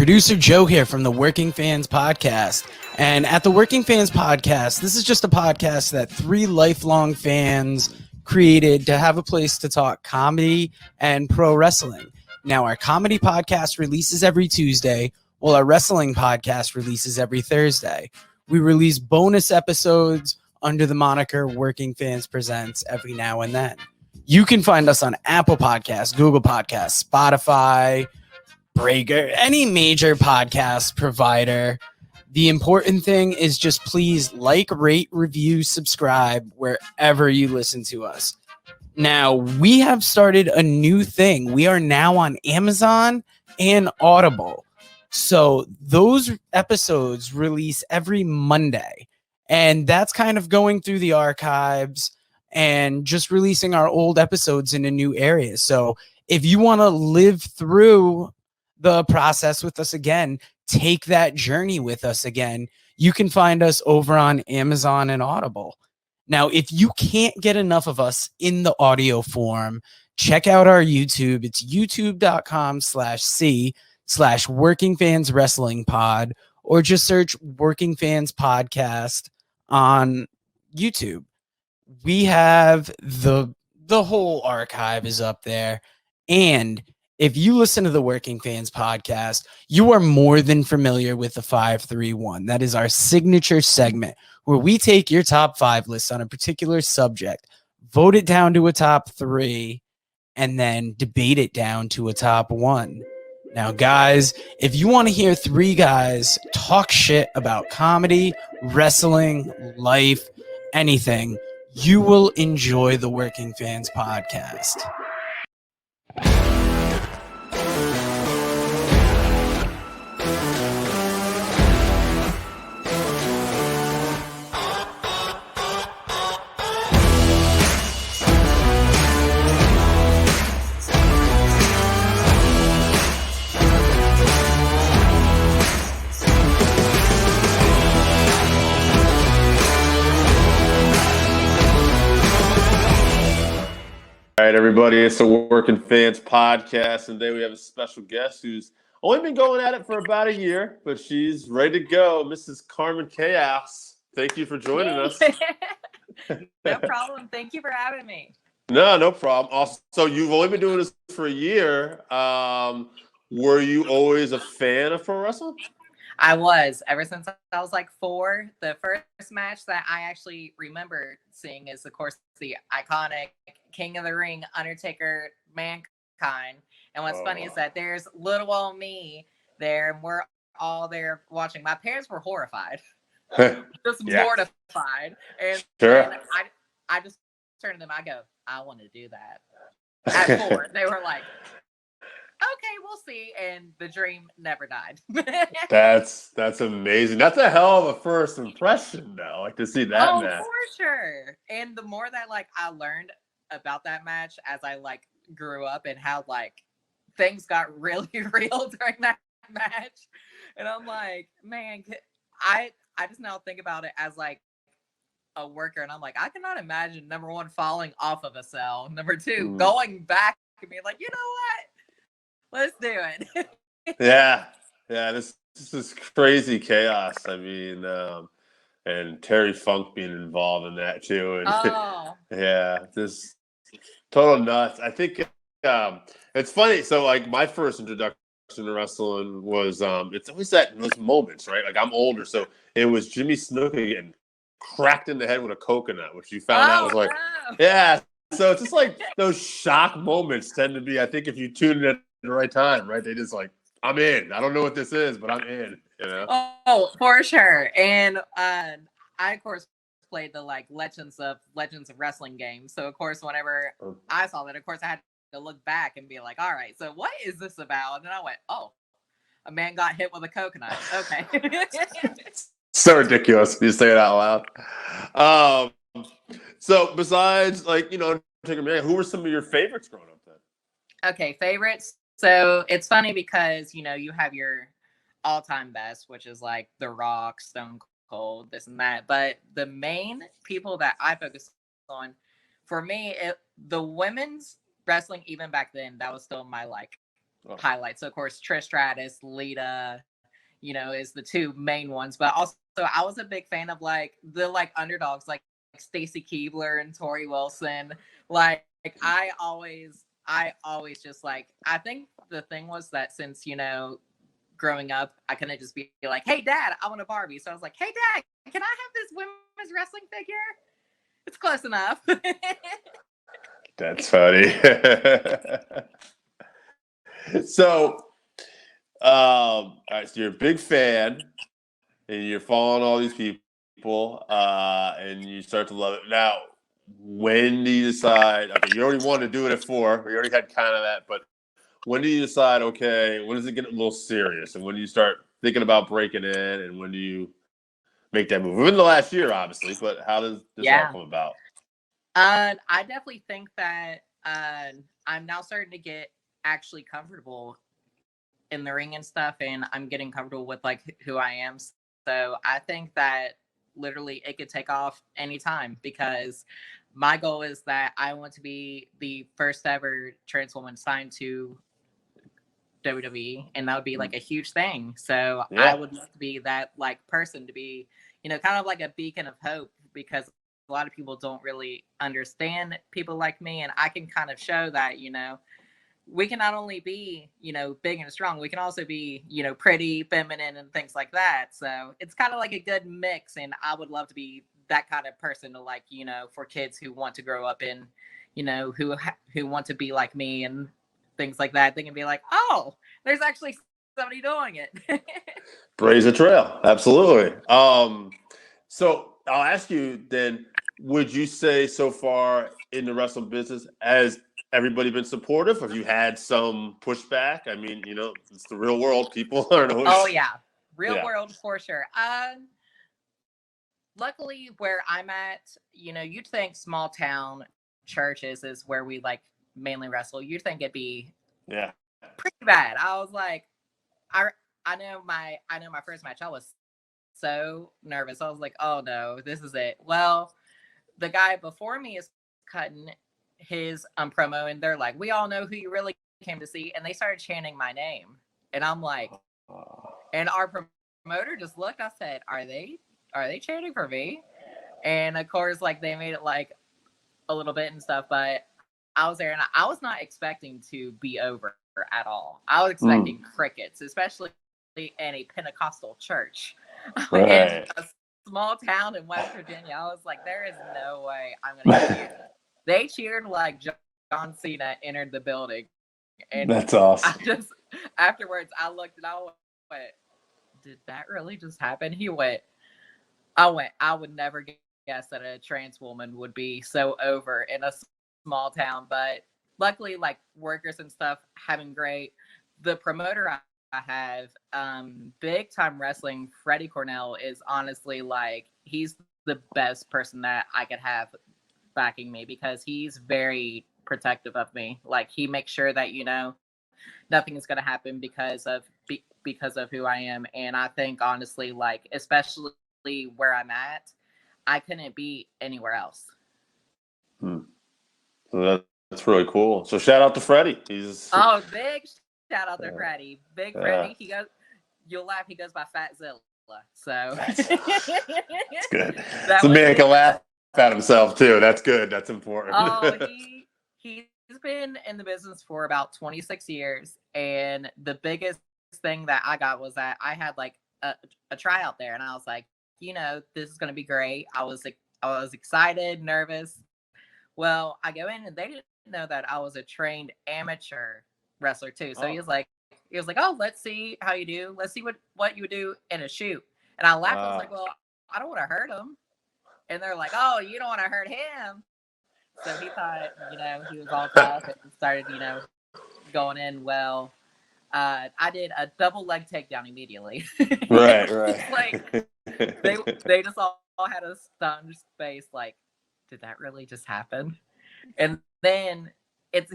Producer Joe here from the Working Fans Podcast. And at the Working Fans Podcast, this is just a podcast that three lifelong fans created to have a place to talk comedy and pro wrestling. Now, our comedy podcast releases every Tuesday, while our wrestling podcast releases every Thursday. We release bonus episodes under the moniker Working Fans Presents every now and then. You can find us on Apple Podcasts, Google Podcasts, Spotify, Breaker, any major podcast provider. The important thing is just please like, rate, review, subscribe wherever you listen to us. Now, we have started a new thing. We are now on Amazon and Audible. So those episodes release every Monday. And that's kind of going through the archives and just releasing our old episodes in a new area. So if you want to live through the process with us again, take that journey with us again, you can find us over on Amazon and Audible. Now, if you can't get enough of us in the audio form, check out our YouTube. It's youtube.com/C/Working Fans Wrestling Pod, or just search Working Fans Podcast on YouTube. We have the whole archive is up there. And if you listen to the Working Fans Podcast, you are more than familiar with the 531. That is our signature segment where we take your top 5 lists on a particular subject, vote it down to a top 3, and then debate it down to a top 1. Now, guys, if you want to hear 3 guys talk shit about comedy, wrestling, life, anything, you will enjoy the Working Fans Podcast. All right, everybody, it's the Working Fans Podcast, and today we have a special guest who's only been going at it for about a year, but she's ready to go, Mrs. Carmen Chaos. Thank you for joining us. No problem. Thank you for having me. No problem. Also, you've only been doing this for a year. Were you always a fan of pro wrestling? I was, ever since I was like 4. The first match that I actually remember seeing is, of course, the iconic King of the Ring, Undertaker, Mankind. And what's funny is that there's little old me there, and we're all there watching. My parents were horrified, just mortified. And, and I just turned to them, I go, I want to do that. At 4, they were like, okay, we'll see. And the dream never died. That's amazing. That's a hell of a first impression, though. Like to see that match. For sure. And the more that I learned about that match as I grew up, and how things got really real during that match. And I'm like, man, I just now think about it as a worker, and I'm like, I cannot imagine, number 1, falling off of a cell, number 2, going back and being like, you know what? Let's do it. Yeah. This is crazy chaos. I mean, and Terry Funk being involved in that too, and yeah, just total nuts. I think it's funny. So, my first introduction to wrestling was it's always those moments, right? I'm older, so it was Jimmy Snuka getting cracked in the head with a coconut, which you found out was yeah. So it's just those shock moments tend to be. I think if you tune in at the right time, right? They just I'm in. I don't know what this is, but I'm in. You know? Oh, for sure. And I of course played the Legends of Wrestling game. So of course, whenever I saw that, of course I had to look back and be like, all right, so what is this about? And then I went, oh, a man got hit with a coconut. Okay. So ridiculous. You say it out loud. So besides who were some of your favorites growing up then? Okay, favorites. So it's funny because, you have your all-time best, which is The Rock, Stone Cold, this and that. But the main people that I focus on, for me, the women's wrestling, even back then, that was still my highlights. So of course, Trish Stratus, Lita, is the two main ones. But also, I was a big fan of like the like underdogs, like Stacy Keibler and Tori Wilson. Like I always just like. I think the thing was that since growing up, I couldn't just be like, "Hey, Dad, I want a Barbie." So I was like, "Hey, Dad, can I have this women's wrestling figure?" It's close enough. That's funny. So, all right, so you're a big fan, and you're following all these people, and you start to love it. Now, when do you decide? Okay, you already wanted to do it at 4. We already had kind of that, but when do you decide? Okay, when does it get a little serious, and when do you start thinking about breaking in, and when do you make that move? Within the last year, obviously, but how does this all come about? I definitely think that I'm now starting to get actually comfortable in the ring and stuff, and I'm getting comfortable with like who I am. So I think that literally it could take off anytime, because my goal is that I want to be the first ever trans woman signed to WWE, and that would be like a huge thing. So I would love to be that like person, to be, kind of like a beacon of hope, because a lot of people don't really understand people like me, and I can kind of show that, we can not only be, big and strong, we can also be, pretty, feminine, and things like that. So it's kind of like a good mix, and I would love to be that kind of person to, like, for kids who want to grow up in, who want to be like me and things like that. They can be like, oh, there's actually somebody doing it. Blaze a trail, absolutely. So I'll ask you then, would you say so far in the wrestling business, has everybody been supportive? Have you had some pushback? I mean, it's the real world. People aren't always. Oh yeah, real world for sure. Luckily, where I'm at, you'd think small town churches is where we like mainly wrestle. You'd think it'd be pretty bad. I was like, I know my first match, I was so nervous. I was like, oh no, this is it. Well, the guy before me is cutting his promo, and they're like, we all know who you really came to see, and they started chanting my name, and I'm like, and our promoter just looked. I said, are they chanting for me? And of course, like, they made it like a little bit and stuff, but I was there, and I was not expecting to be over at all. I was expecting crickets, especially in a Pentecostal church. Right. In a small town in West Virginia. I was like, there is no way I'm going to get here. They cheered like John Cena entered the building. And that's awesome. Afterwards, I looked and I went, did that really just happen? I would never guess that a trans woman would be so over in a small town. But luckily, like, workers and stuff have been great. The promoter I have, big time wrestling, Freddie Cornell, is honestly like, he's the best person that I could have backing me, because he's very protective of me. Like, he makes sure that nothing is going to happen because of who I am. And I think honestly, like, especially where I'm at, I couldn't be anywhere else. So that's really cool. So shout out to Freddie. He's big shout out to Freddie. Big Freddie. He goes, you'll laugh, he goes by Fatzilla. So that's good. The man can laugh at himself too. That's good. That's important. Oh, he's been in the business for about 26 years, and the biggest thing that I got was that I had like a tryout there, and I was like, this is gonna be great. I was excited, nervous. Well, I go in, and they didn't know that I was a trained amateur wrestler too. So he was like, oh, let's see how you do. Let's see what you would do in a shoot. And I laughed. I was like, well, I don't want to hurt him. And they're like, oh, you don't want to hurt him. So he thought, he was all tough, and started, going in. Well, I did a double leg takedown immediately. Right. Like, they just all had a stunned face, like, did that really just happen? And then it's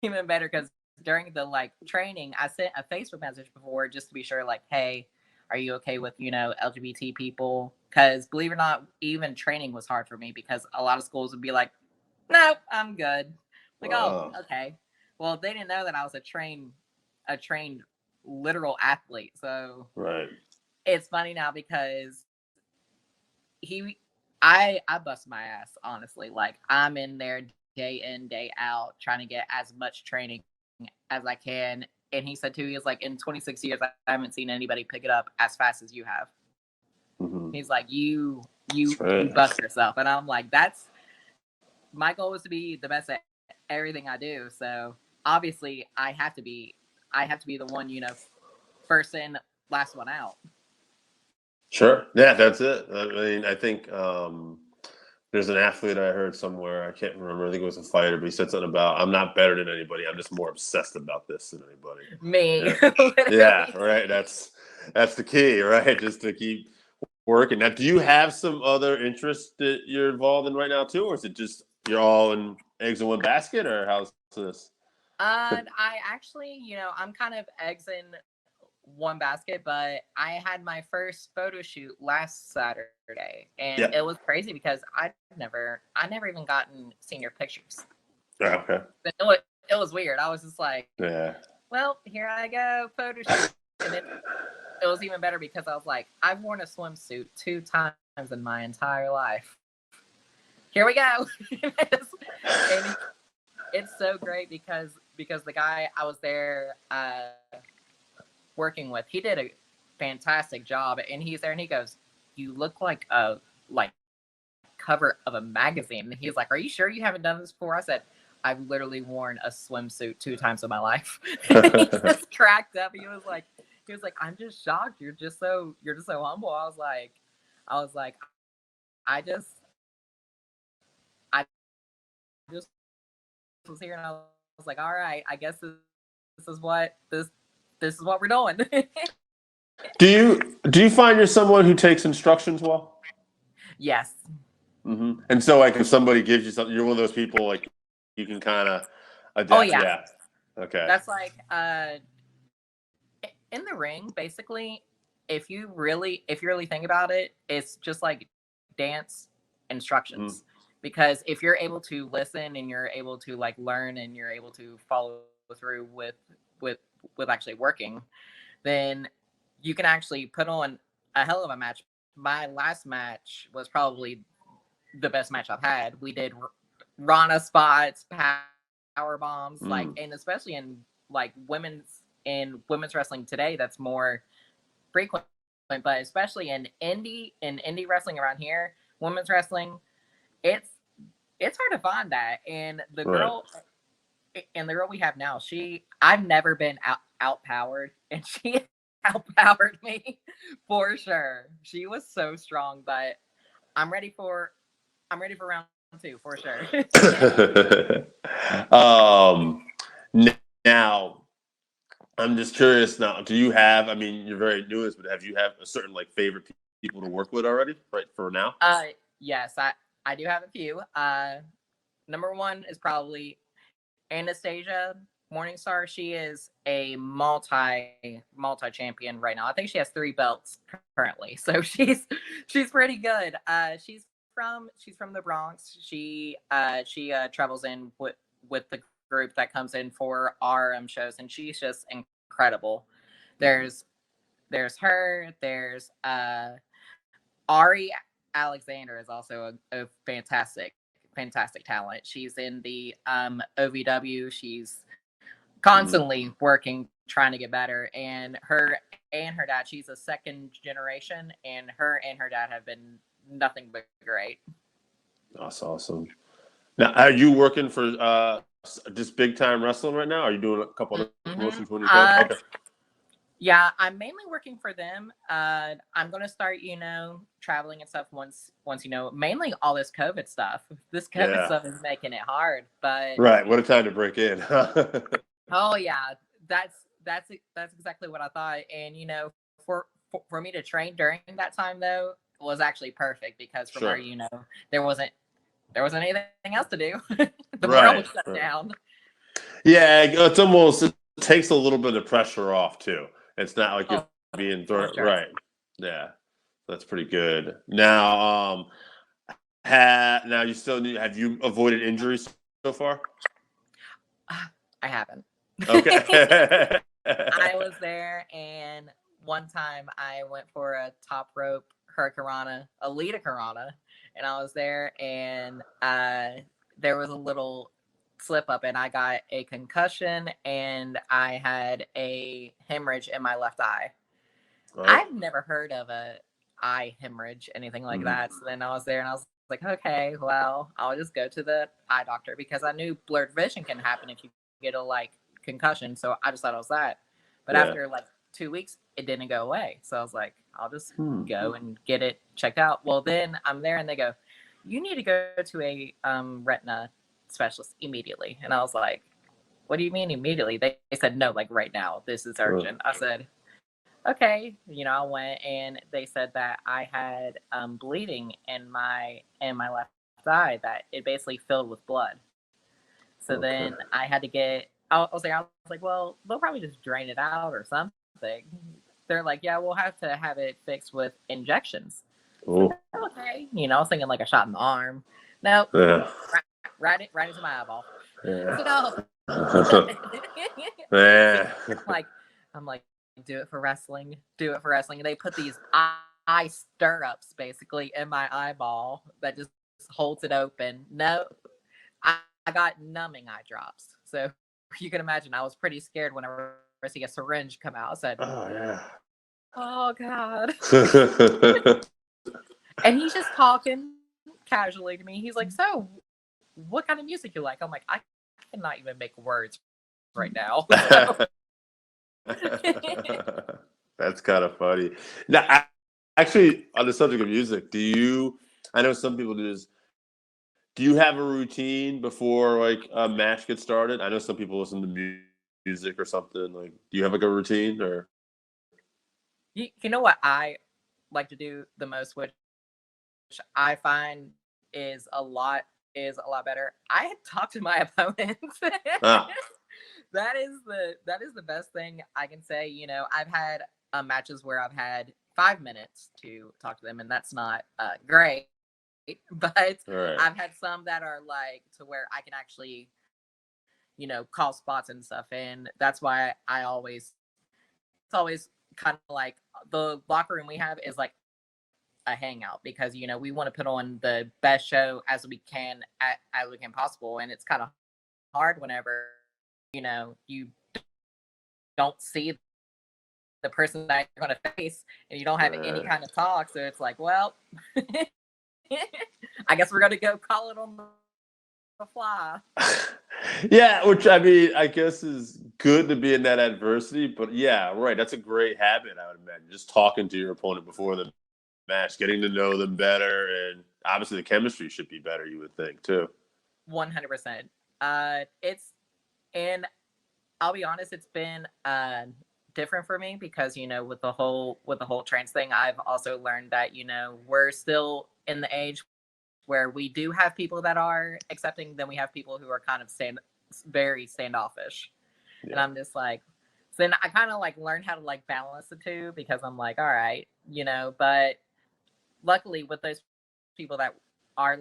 even better, because during the like training, I sent a Facebook message before, just to be sure, like, hey, are you okay with LGBT people? Because believe it or not, even training was hard for me, because a lot of schools would be like, no, I'm good. Like, oh, okay. Well, they didn't know that I was a trained a trained literal athlete. So right. It's funny now because I bust my ass, honestly. Like, I'm in there day in, day out, trying to get as much training as I can. And he said too, he was like, in 26 years, I haven't seen anybody pick it up as fast as you have. Mm-hmm. He's like, you right. bust yourself. And I'm like, that's my goal is to be the best at everything I do. So obviously I have to be the one, first in, last one out. Sure. Yeah, that's it. I mean, I think there's an athlete I heard somewhere. I can't remember. I think it was a fighter, but he said something about, I'm not better than anybody. I'm just more obsessed about this than anybody. Me. Yeah, right. That's the key, right? Just to keep working. Now, do you have some other interests that you're involved in right now too, or is it just you're all in eggs in one basket, or how's this? I actually, I'm kind of eggs in one basket, but I had my first photo shoot last Saturday, and it was crazy because I never even gotten senior pictures. Okay. But it was weird. I was just like, well, here I go, photo shoot. And it was even better because I was like, I've worn a swimsuit 2 times in my entire life. Here we go. And it's so great because the guy I was there working with, he did a fantastic job, and he's there and he goes, you look like a cover of a magazine. And he's like, are you sure you haven't done this before? I said, I've literally worn a swimsuit 2 times in my life. He just cracked up. He was like, I'm just shocked. You're just so humble. I was like, I just was here, and I was like, all right, I guess this is what we're doing. Do you find you're someone who takes instructions well? Yes. Mm-hmm. And so, like, if somebody gives you something, you're one of those people, like, you can kind of adapt. Oh yeah. Okay. That's like in the ring, basically. If you really think about it, it's just like dance instructions. Mm-hmm. Because if you're able to listen and you're able to like learn and you're able to follow through with actually working, then you can actually put on a hell of a match. My last match was probably the best match I've had. We did Rana spots, power bombs, like, and especially in like women's wrestling today, that's more frequent. But especially in indie wrestling around here, women's wrestling, it's hard to find that. And the girl we have now, I've never been outpowered, and she outpowered me for sure. She was so strong, but I'm ready for round 2 for sure. Now I'm just curious now, do you have, I mean, you're very new, but have you a certain like favorite people to work with already, right, for now? Yes, I do have a few. Number 1 is probably Anastasia Morningstar. She is a multi champion right now. I think she has 3 belts currently, so she's pretty good. She's from the Bronx. She travels in with the group that comes in for our shows, and she's just incredible. There's her. There's Ari Alexander is also a fantastic talent. She's in the OVW. She's constantly working, trying to get better. And her dad, she's a second generation, and her dad have been nothing but great. That's awesome. Now, are you working for just big time wrestling right now? Are you doing a couple of promotions when you can? Okay. Yeah, I'm mainly working for them. I'm gonna start, traveling and stuff once mainly all this COVID stuff. This COVID stuff is making it hard, but right. What a time to break in. Oh yeah, that's exactly what I thought. And for me to train during that time though was actually perfect, because from where there wasn't anything else to do. The world was shut down. Yeah, it takes a little bit of pressure off too. It's not like you're being thrown right. Yeah, that's pretty good. Now, now you still have you avoided injuries so far? I haven't. Okay. I was there, and one time I went for a top rope hurricanrana, Alita Karana, and I was there, and there was a little slip up, and I got a concussion, and I had a hemorrhage in my left eye. I've never heard of a eye hemorrhage, anything like that. So then I was there, and I was like, okay, well, I'll just go to the eye doctor, because I knew blurred vision can happen if you get a concussion. So I just thought it was that. But after 2 weeks, it didn't go away. So I was like, I'll just go and get it checked out. Well, then I'm there, and they go, you need to go to a retina specialist immediately. And I was like, what do you mean immediately? They said, no, right now, this is urgent. I said, okay. I went, and they said that I had bleeding in my left eye, that it basically filled with blood. So then I had to get, I was like, well, they'll probably just drain it out or something. They're like, yeah, we'll have to have it fixed with injections. Like, okay. I was thinking a shot in the arm. No, right into my eyeball. Yeah. So, no. I'm like, do it for wrestling. Do it for wrestling. And they put these eye stirrups basically in my eyeball that just holds it open. No, I got numbing eye drops. So you can imagine I was pretty scared whenever I see a syringe come out. I said, oh yeah. Oh God. And he's just talking casually to me. He's like, so what kind of music you like? I'm like, I cannot even make words right now. So. That's kind of funny. Now, actually, on the subject of music, I know some people do this. Do you have a routine before a match gets started? I know some people listen to music or something. Do you have a routine or? You know what I like to do the most, which I find is a lot better. I talk to my opponents. That is the best thing I can say. I've had matches where I've had 5 minutes to talk to them, and that's not great. But I've had some that are to where I can actually, call spots and stuff, and that's why it's always kind of the locker room we have is a hangout, because we want to put on the best show as we can possible, and it's kind of hard whenever you don't see the person that you're going to face, and you don't have any kind of talk. So it's like, well, I guess we're going to go call it on the fly. Yeah, which I guess is good to be in that adversity, but yeah, right. That's a great habit, I would imagine. Just talking to your opponent before the match, getting to know them better, and obviously the chemistry should be better, you would think, too. 100%. And I'll be honest, it's been different for me, because with the whole trans thing, I've also learned that we're still in the age where we do have people that are accepting, then we have people who are kind of very standoffish. Yeah. And I'm just so then I kind of learned how to balance the two, because I'm all right, but luckily with those people that are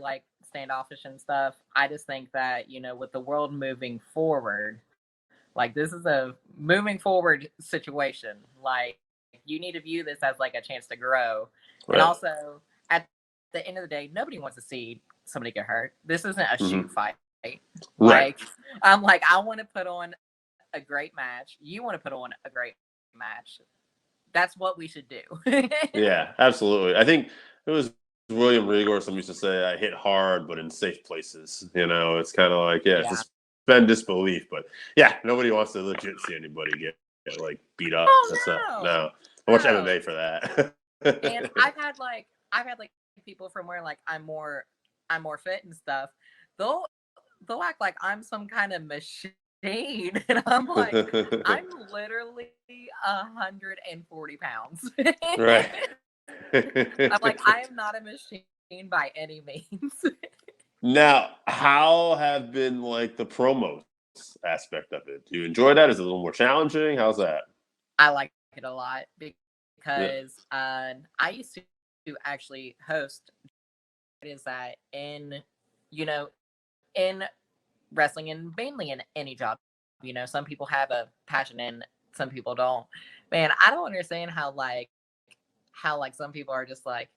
standoffish and stuff, I just think that with the world moving forward, this is a moving forward situation. You need to view this as a chance to grow. Right. And also, at the end of the day, nobody wants to see somebody get hurt. This isn't a shoot fight. Right. I'm I want to put on a great match. You want to put on a great match. That's what we should do. Yeah, absolutely. I think it was William Regal or someone used to say, I hit hard, but in safe places. It's kind of it's suspend disbelief. But yeah, nobody wants to legit see anybody get beat up. Oh, that's no. No. I watch MMA for that. And I've had people from where I'm more fit and stuff. They'll act like I'm some kind of machine. And I'm I'm literally 140 pounds. Right. I'm I am not a machine by any means. Now, how have been the promos aspect of it? Do you enjoy that? Is it a little more challenging? How's that? I like it a lot, because I used to actually host. Is that in wrestling, and mainly in any job, some people have a passion in some people don't. Man, I don't understand how some people are just like,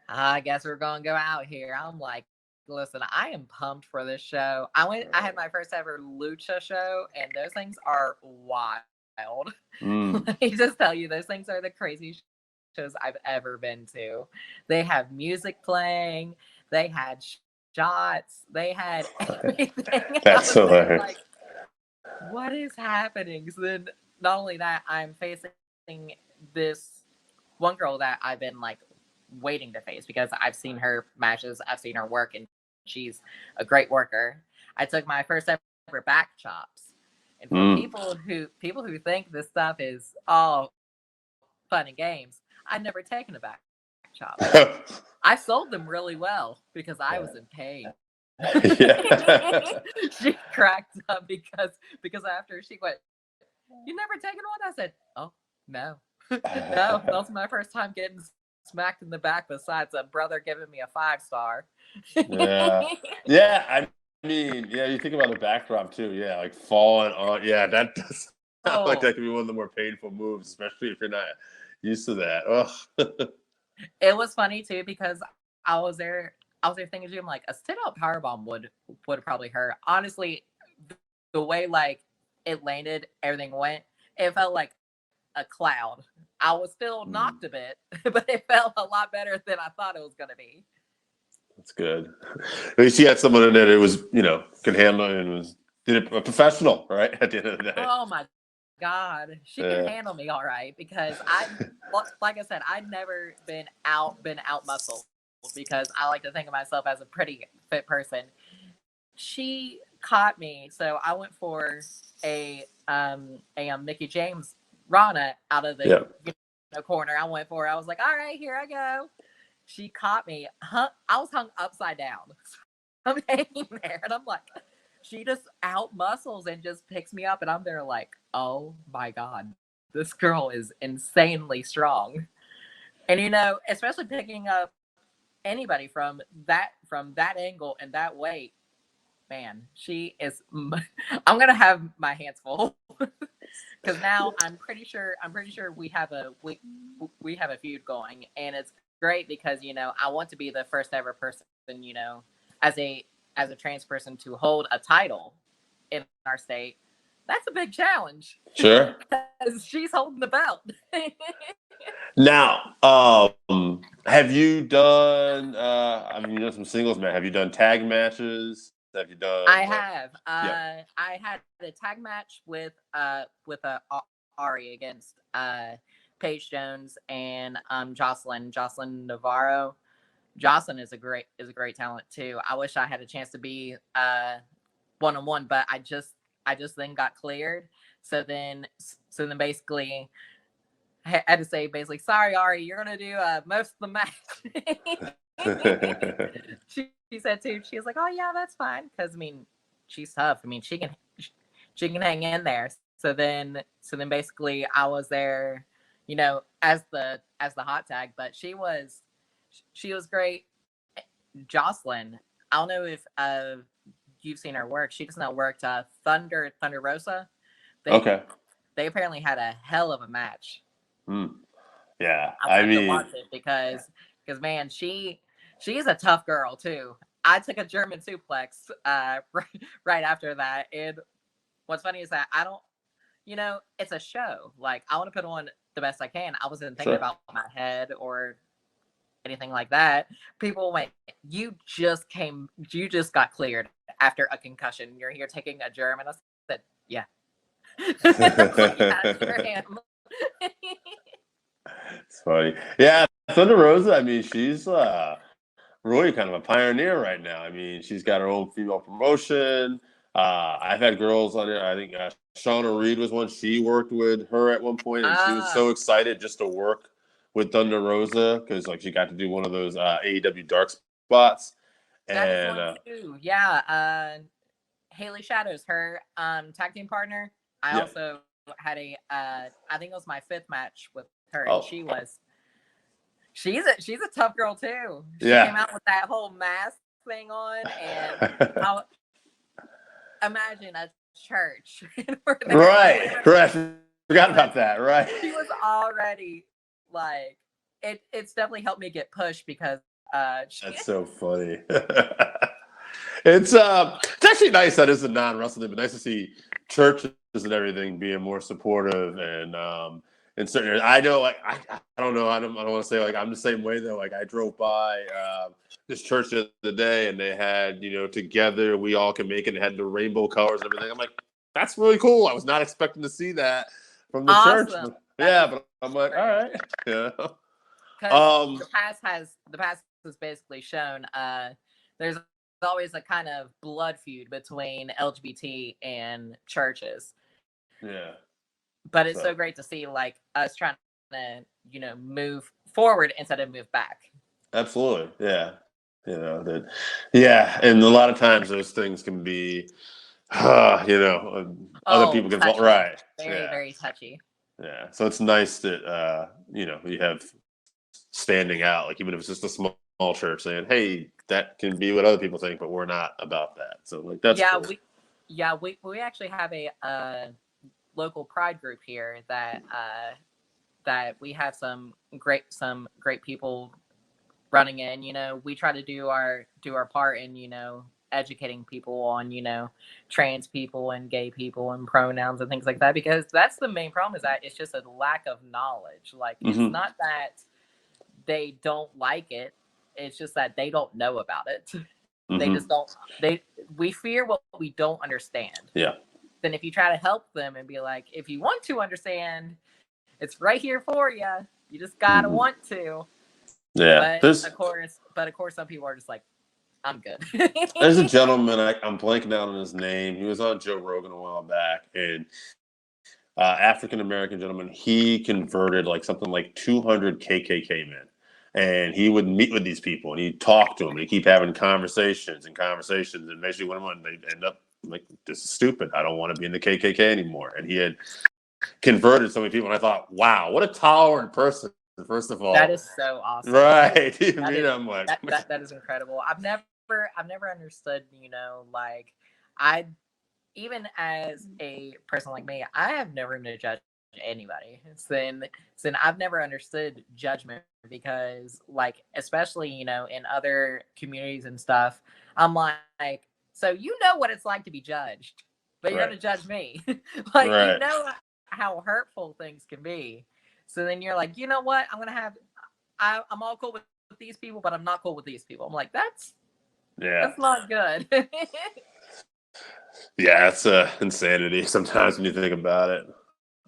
I guess we're gonna go out here. I'm like, listen, I am pumped for this show. I had my first ever lucha show, and those things are wild. Let me just tell you, those things are the craziest shows I've ever been to. They have music playing, they had shots, they had everything. That's hilarious. Like, what is happening? So then, not only that, I'm facing this one girl that I've been like waiting to face because I've seen her matches, I've seen her work, and she's a great worker. I took my first ever back chops, and for people who think this stuff is all fun and games, I've never taken a back chop. I sold them really well because I was in pain. She cracked up because after she went, "You never taken one?" I said, "Oh no." No, that was my first time getting smacked in the back besides a brother giving me a 5-star. Yeah. I mean, yeah, you think about the back drop too. Yeah, like falling on. Yeah, that does sound like that could be one of the more painful moves, especially if you're not used to that. Oh. It was funny too because I was there thinking, I'm like, a sit-out powerbomb would probably hurt. Honestly, the way like it landed, everything went, it felt like a cloud. I was still knocked a bit, but it felt a lot better than I thought it was going to be. That's good. At least you had someone in there that was, could handle it and did it a professional, right? At the end of the day. Oh my God, she can handle me all right because like I said, I'd never been out muscled because I like to think of myself as a pretty fit person. She caught me, so I went for a Mickey James Rana out of the corner. I went for it. I was like, all right, here I go. She caught me. I was hung upside down. I'm hanging there, and I'm like, she just out muscles and just picks me up, and I'm there like, oh my God, this girl is insanely strong. And especially picking up anybody from that angle and that weight, man, she is. I'm gonna have my hands full because now I'm pretty sure we have a feud going, and it's great because I want to be the first ever person, as a trans person to hold a title in our state. That's a big challenge. Sure. Because she's holding the belt. Now, have you done? You've done some singles match. Have you done tag matches? Have you done? I have. I had a tag match with Ari against Paige Jones and Jocelyn Navarro. Jocelyn is a great talent too. I wish I had a chance to be one-on-one, but I just then got cleared. So then basically I had to say basically, sorry Ari, you're gonna do most of the match. She said too. She was like, "Oh yeah, that's fine," because she's tough. she can hang in there. So then basically, I was there, as the hot tag. But she was great. Jocelyn, I don't know if you've seen her work. She does not work Thunder Rosa. They apparently had a hell of a match. Yeah, I mean, to watch it because man, she's a tough girl too. I took a German suplex right after that, and what's funny is that I don't, it's a show. Like I want to put on the best I can. I wasn't thinking about my head or anything like that. People went, you just got cleared after a concussion. You're here taking a German. I said, yeah. Yeah, sure am. It's funny. Yeah, Thunder Rosa, she's really kind of a pioneer right now. She's got her own female promotion. I've had girls on there. I think Shauna Reed was one. She worked with her at one point, and she was so excited just to work with Thunder Rosa because she got to do one of those AEW dark spots. That is one too. Yeah. Haley Shadows, her tag team partner. I also had I think it was my 5th match with her, and she's a tough girl too. She came out with that whole mask thing on, and imagine a church. Right. Forgot about that, right? She was already like, it's definitely helped me get pushed because That's so funny. It's actually nice that it's a non-wrestling, but nice to see churches and everything being more supportive and certain areas. I know, like I don't know, I don't want to say like I'm the same way though. Like I drove by this church the other day, and they had together we all can make it. And had the rainbow colors and everything. I'm like, that's really cool. I was not expecting to see that from the church. awesome. Yeah, but I'm like, all right, yeah. Because the past has basically shown there's always a kind of blood feud between LGBT and churches. Yeah. But it's so great to see like us trying to move forward instead of move back. Absolutely, yeah. And a lot of times those things can be, other people can touchy. right. Very, very touchy. Yeah, so it's nice that you have standing out, like even if it's just a small church saying, "Hey, that can be what other people think, but we're not about that." So like that's cool. we actually have a local pride group here that we have some great people running in. We try to do our part in educating people on trans people and gay people and pronouns and things like that, because that's the main problem, is that it's just a lack of knowledge. Like it's not that they don't like it, it's just that they don't know about it. They just don't. We fear what we don't understand. Yeah. Then if you try to help them and be like, if you want to understand, it's right here for you. You just gotta want to. Yeah. But of course, some people are just like, I'm good. There's a gentleman, I'm blanking out on his name. He was on Joe Rogan a while back, and African American gentleman. He converted like something like 200 KKK men, and he would meet with these people and he'd talk to them and he'd keep having conversations, and eventually when they end up like, this is stupid. I don't want to be in the KKK anymore. And he had converted so many people, and I thought, wow, what a tolerant person. First of all, that is so awesome. Right? I'm like, that is incredible. I've never understood. Like even as a person like me, I have no room to judge anybody. Then I've never understood judgment, because like, especially in other communities and stuff, I'm like, so you know what it's like to be judged, but you're gonna judge me. Like you know how hurtful things can be. So then you're like, you know what? I'm all cool with these people, but I'm not cool with these people. I'm like, that's not good. Yeah, it's insanity sometimes when you think about it.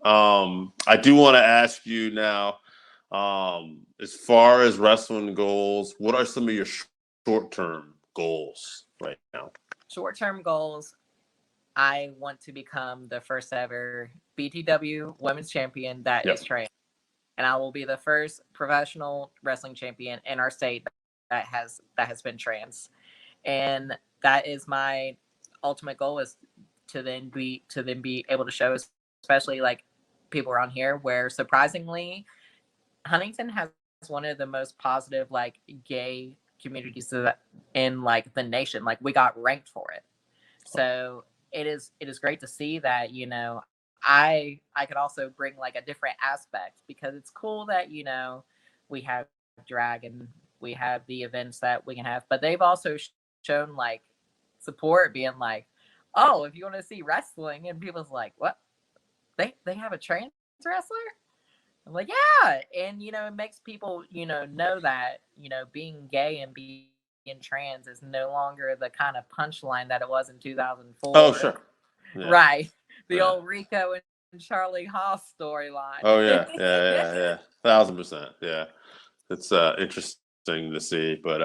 I do want to ask you now, as far as wrestling goals, what are some of your short-term goals right now? Short-term goals, I want to become the first ever BTW women's champion that is trained. And I will be the first professional wrestling champion in our state that has been trans. And that is my ultimate goal, is to then be able to show, especially like people around here, where surprisingly Huntington has one of the most positive like gay communities in like the nation. Like we got ranked for it. So it is great to see that, I could also bring like a different aspect, because it's cool that we have drag and we have the events that we can have, but they've also shown like support, being like, oh, if you want to see wrestling, and people's like, what, they have a trans wrestler? I'm like, yeah. And it makes people know that being gay and being trans is no longer the kind of punchline that it was in 2004. Oh, sure. Yeah. Right. The old Rico and Charlie Haas storyline. Oh yeah. 1,000%. Yeah. It's interesting to see, but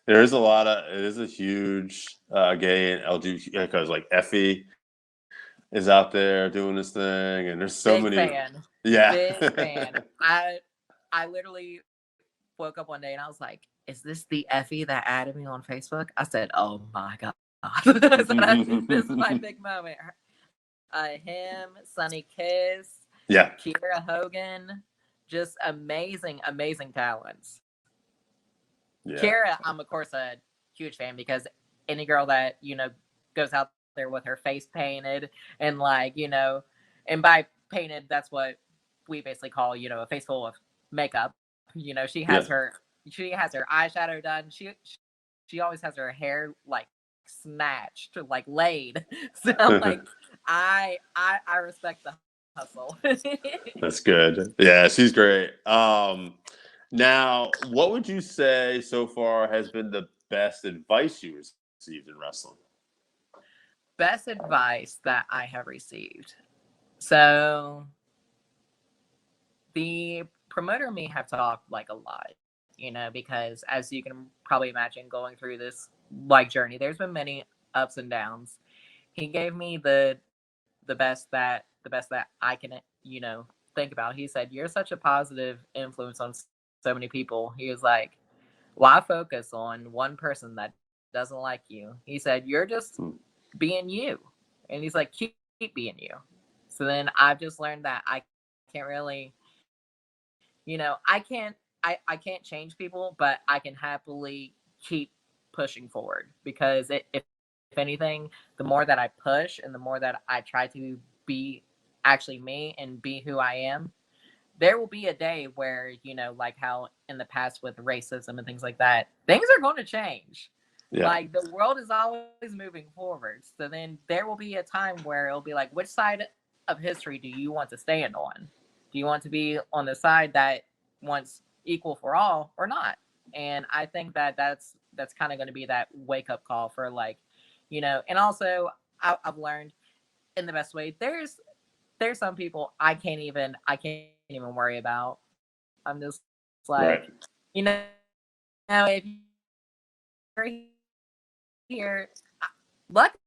there is it is a huge gay and LGBT, because like Effie is out there doing this thing, and there's so many. Fan. Yeah. Big fan. I literally woke up one day and I was like, is this the Effie that added me on Facebook? I said, oh my God. This is my big moment. Him, Sonny Kiss, Kiera Hogan, just amazing talents. Yeah. Kiera, I'm of course a huge fan, because any girl that goes out there with her face painted and like and by painted. That's what we basically call, a face full of makeup. She has her eyeshadow done. She always has her hair like snatched, like laid. So like I respect the hustle. That's good. Yeah, she's great. Now, what would you say so far has been the best advice you received in wrestling? Best advice that I have received. So the promoter and me have talked like a lot, because as you can probably imagine going through this like journey, there's been many ups and downs. He gave me the best that I can, think about. He said, "You're such a positive influence on so many people." He was like, "Why focus on one person that doesn't like you?" He said, "You're just being you." And he's like, keep being you. So then I've just learned that I can't really, I can't change people, but I can happily keep pushing forward, because if anything, the more that I push and the more that I try to be actually me and be who I am, there will be a day where, like how in the past with racism and things like that, things are going to change. Yeah. Like the world is always moving forward. So then there will be a time where it'll be like, which side of history do you want to stand on? Do you want to be on the side that wants equal for all or not? And I think that that's kind of going to be that wake up call for like, and also I've learned in the best way, there's some people I can't even worry about. I'm just like, right. If you're here, luckily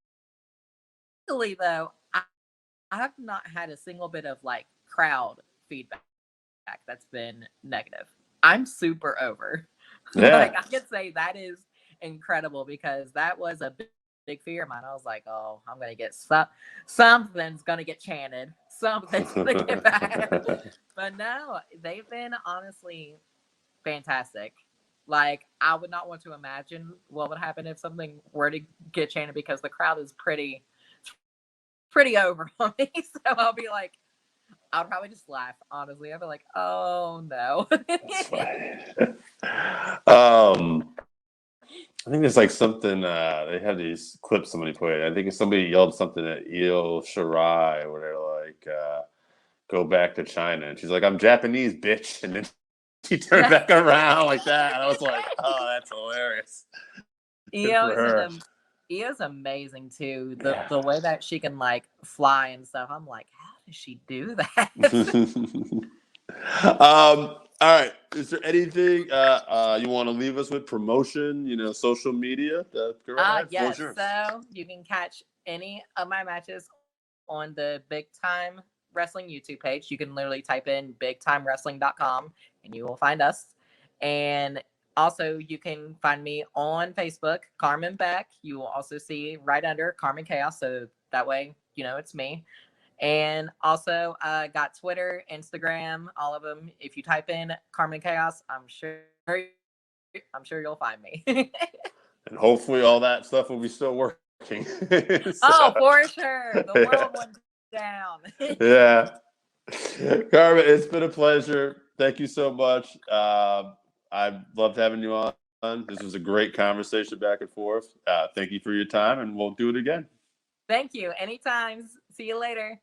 though, I have not had a single bit of like crowd feedback that's been negative. I'm super over. Yeah. Like I could say that is incredible, because that was a big fear of mine. I was like, oh, I'm gonna get something's gonna get chanted, something's gonna get bad. But no, they've been honestly fantastic. Like I would not want to imagine what would happen if something were to get chanted, because the crowd is pretty over on me. So I'll be like, I'll probably just laugh. Honestly, I'll be like, oh no. I think it's like something, they have these clips somebody played. I think somebody yelled something at Io Shirai where they're like, go back to China. And she's like, I'm Japanese, bitch. And then she turned back around like that. And I was like, oh, that's hilarious. Io's amazing too. The way that she can like fly and stuff. I'm like, how does she do that? All right. Is there anything you want to leave us with? Promotion, social media? Go ahead. Yes. So you can catch any of my matches on the Big Time Wrestling YouTube page. You can literally type in bigtimewrestling.com and you will find us. And also you can find me on Facebook, Carmen Beck. You will also see right under Carmen Chaos. So that way, it's me. And also got Twitter, Instagram, all of them. If you type in Carmen Chaos, I'm sure you'll find me. And hopefully all that stuff will be still working. Oh, for sure. The world went down. Yeah. Carmen, it's been a pleasure. Thank you so much. I loved having you on. This was a great conversation back and forth. Thank you for your time, and we'll do it again. Thank you. Anytime. See you later.